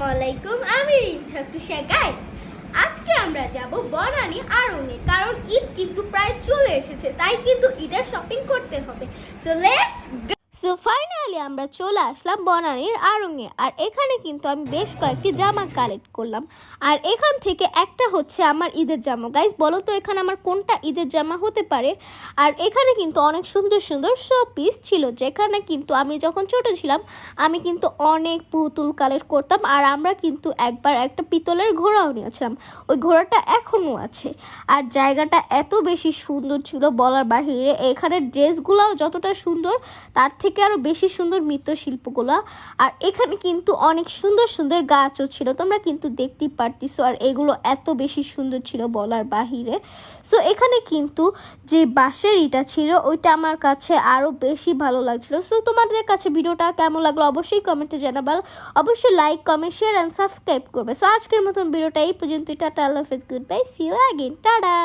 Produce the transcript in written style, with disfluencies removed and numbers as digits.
আসসালামু আলাইকুম, আমি রিন্থা গাইস। আজকে আমরা যাব বনানী আড়ং-এ, কারণ ঈদ কিন্তু প্রায় চলে এসেছে, তাই কিন্তু ঈদের শপিং করতে হবে। সো ফাইনালি আমরা চলে আসলাম বনানীর আড়ং-এ। আর এখানে কিন্তু আমি বেশ কয়েকটি জামা কালেক্ট করলাম। আর এখান থেকে একটা হচ্ছে আমার ঈদের জামা। গাইস বলো তো এখানে আমার কোনটা ঈদের জামা হতে পারে? আর এখানে কিন্তু অনেক সুন্দর সুন্দর শো পিস ছিল, যেখানে কিন্তু আমি যখন ছোট ছিলাম আমি কিন্তু অনেক পুতুল কালেক্ট করতাম। আর আমরা কিন্তু একবার একটা পিতলের ঘোড়াও নিয়েছিলাম, ওই ঘোড়াটা এখনও আছে। আর জায়গাটা এত বেশি সুন্দর ছিল বলার বাহিরে। এখানে ড্রেসগুলোও যতটা সুন্দর, তার থেকে আরও বেশি সুন্দর মৃৎশিল্পগুলো। আর এখানে কিন্তু অনেক সুন্দর সুন্দর গাছও ছিল, তোমরা কিন্তু দেখতেই পারতেছো। আর এগুলো এত বেশি সুন্দর ছিল বলার বাহিরে। সো এখানে কিন্তু যে বাঁশের ইটা ছিল ওইটা আমার কাছে আরও বেশি ভালো লাগছিল। সো তোমাদের কাছে ভিডিওটা কেমন লাগলো অবশ্যই কমেন্টে জানাবে। অবশ্যই like, comment, share and subscribe করবে। সো আজকের মতন ভিডিওটা এই পর্যন্ত। টাটা, আল্লাহ হাফেজ, good bye, see you again, tata.